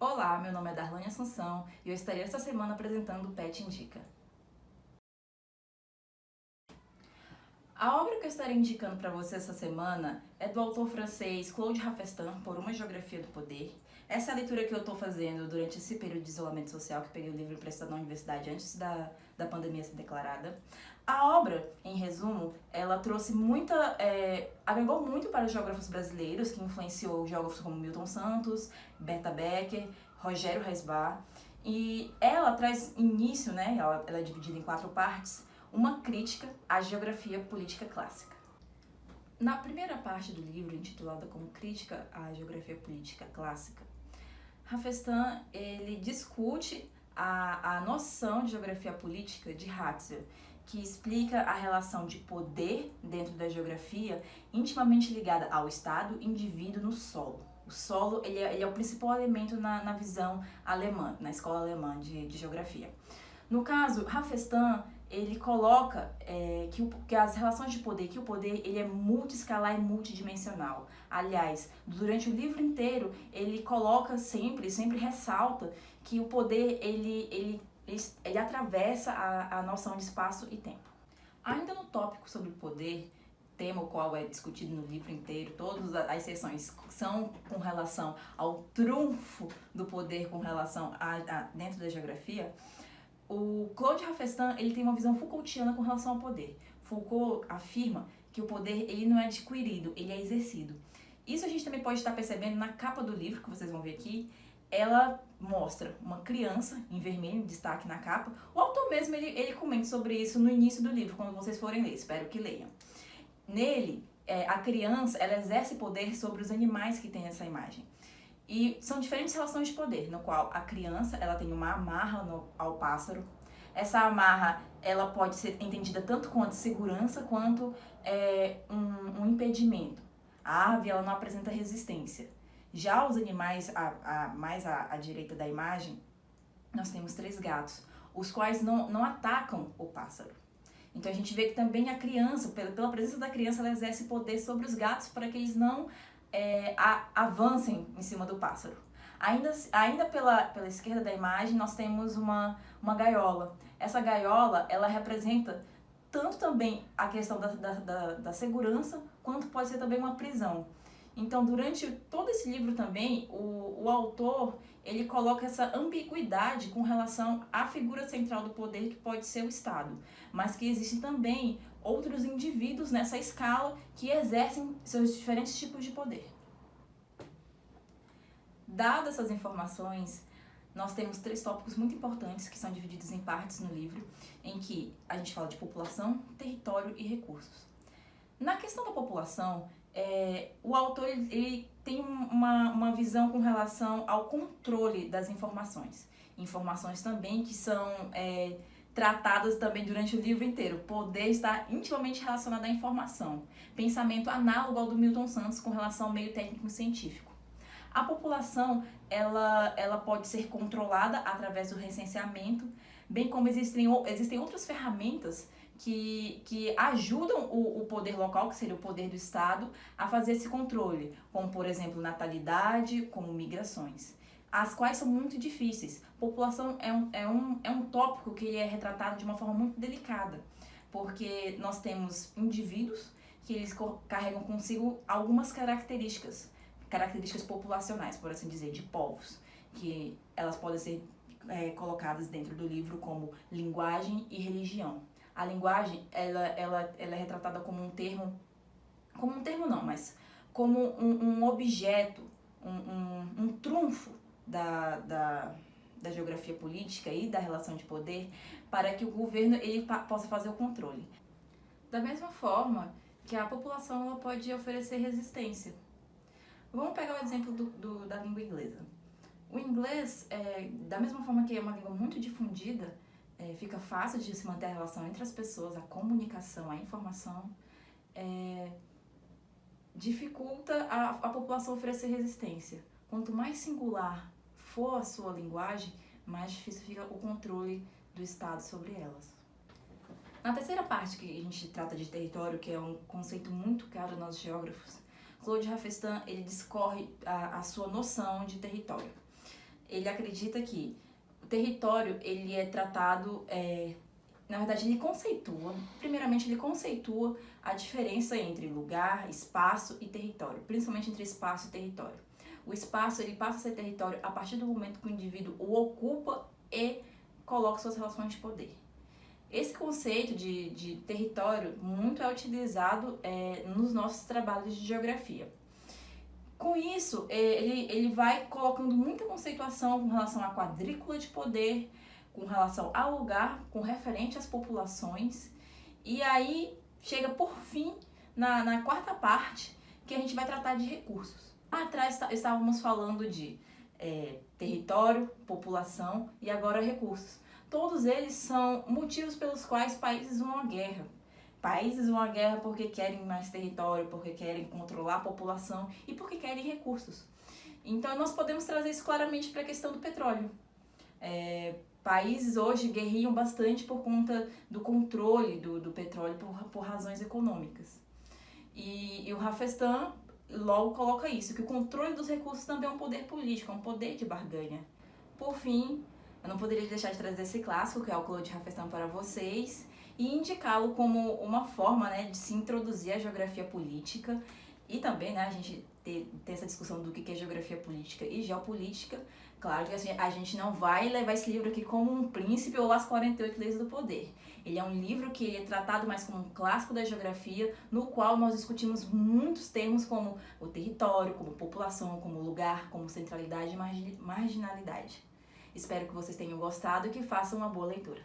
Olá, meu nome é Darlane Assunção e eu estarei esta semana apresentando o PET Indica. A obra que eu estarei indicando para você essa semana é do autor francês Claude Raffestin, Por uma Geografia do Poder. Essa é a leitura que eu estou fazendo durante esse período de isolamento social, que peguei o livro emprestado na universidade antes da pandemia ser declarada. A obra, em resumo, ela trouxe agregou muito para os geógrafos brasileiros, que influenciou geógrafos como Milton Santos, Berta Becker, Rogério Reisbar. E ela traz início, ela é dividida em 4 partes, uma crítica à geografia política clássica. Na primeira parte do livro, intitulada como Crítica à Geografia Política Clássica, Raffestin ele discute a noção de geografia política de Ratzel, que explica a relação de poder dentro da geografia intimamente ligada ao Estado, indivíduo no solo. O solo ele é o principal elemento na visão alemã, na escola alemã de geografia. No caso, Raffestin ele coloca que as relações de poder, que o poder ele é multiescalar e multidimensional. Aliás, durante o livro inteiro, ele coloca sempre ressalta que o poder ele atravessa a noção de espaço e tempo. Ainda no tópico sobre o poder, tema o qual é discutido no livro inteiro, todas as seções são com relação ao trunfo do poder com relação a dentro da geografia. O Claude Raffestin ele tem uma visão Foucaultiana com relação ao poder. Foucault afirma que o poder ele não é adquirido, ele é exercido. Isso a gente também pode estar percebendo na capa do livro, que vocês vão ver aqui. Ela mostra uma criança em vermelho, em destaque na capa. O autor mesmo ele comenta sobre isso no início do livro, quando vocês forem ler, espero que leiam. Nele, a criança ela exerce poder sobre os animais que tem essa imagem. E são diferentes relações de poder, no qual a criança ela tem uma amarra ao pássaro. Essa amarra ela pode ser entendida tanto quanto segurança quanto um impedimento. A ave ela não apresenta resistência. Já os animais, mais à direita da imagem, nós temos 3 gatos, os quais não atacam o pássaro. Então a gente vê que também a criança, pela presença da criança, ela exerce poder sobre os gatos para que eles não avancem em cima do pássaro. Ainda pela esquerda da imagem, nós temos uma gaiola. Essa gaiola, ela representa tanto também a questão da segurança, quanto pode ser também uma prisão. Então, durante todo esse livro também, o autor, ele coloca essa ambiguidade com relação à figura central do poder, que pode ser o Estado, mas que existem também outros indivíduos nessa escala que exercem seus diferentes tipos de poder. Dadas essas informações, nós temos 3 tópicos muito importantes que são divididos em partes no livro, em que a gente fala de população, território e recursos. Na questão da população, o autor ele tem uma visão com relação ao controle das informações. Informações também que são tratadas também durante o livro inteiro. O poder está intimamente relacionado à informação. Pensamento análogo ao do Milton Santos com relação ao meio técnico e científico. A população ela pode ser controlada através do recenseamento, bem como existem outras ferramentas que ajudam o poder local, que seria o poder do Estado, a fazer esse controle, como, por exemplo, natalidade, como migrações, as quais são muito difíceis. População é um tópico que ele é retratado de uma forma muito delicada, porque nós temos indivíduos que eles carregam consigo algumas características populacionais, por assim dizer, de povos, que elas podem ser colocadas dentro do livro como linguagem e religião. A linguagem, ela é retratada como um termo não, mas como um objeto, um trunfo da geografia política e da relação de poder para que o governo ele possa fazer o controle. Da mesma forma que a população ela pode oferecer resistência. Vamos pegar o exemplo da língua inglesa. O inglês, da mesma forma que é uma língua muito difundida, fica fácil de se manter a relação entre as pessoas, a comunicação, a informação, dificulta a população oferecer resistência. Quanto mais singular for a sua linguagem, mais difícil fica o controle do Estado sobre elas. Na terceira parte, que a gente trata de território, que é um conceito muito caro aos geógrafos, Claude Raffestin ele discorre a sua noção de território. ele acredita que o território, ele é tratado, na verdade, primeiramente ele conceitua a diferença entre lugar, espaço e território, principalmente entre espaço e território. O espaço, ele passa a ser território a partir do momento que o indivíduo o ocupa e coloca suas relações de poder. Esse conceito de território muito é utilizado nos nossos trabalhos de geografia. Com isso, ele vai colocando muita conceituação com relação à quadrícula de poder, com relação ao lugar, com referente às populações, e aí chega por fim na quarta parte, que a gente vai tratar de recursos. Lá atrás estávamos falando de território, população e agora recursos. Todos eles são motivos pelos quais países vão à guerra. Países vão à guerra porque querem mais território, porque querem controlar a população e porque querem recursos. Então, nós podemos trazer isso claramente para a questão do petróleo. Países hoje guerriam bastante por conta do controle do petróleo por razões econômicas. E o Rafestan logo coloca isso, que o controle dos recursos também é um poder político, é um poder de barganha. Por fim, eu não poderia deixar de trazer esse clássico, que é o Claude Rafestan, para vocês, e indicá-lo como uma forma, né, de se introduzir a geografia política e também, né, a gente ter essa discussão do que é geografia política e geopolítica. Claro que a gente não vai levar esse livro aqui como um príncipe ou as 48 leis do poder. Ele é um livro que é tratado mais como um clássico da geografia, no qual nós discutimos muitos termos como o território, como população, como lugar, como centralidade e marginalidade. Espero que vocês tenham gostado e que façam uma boa leitura.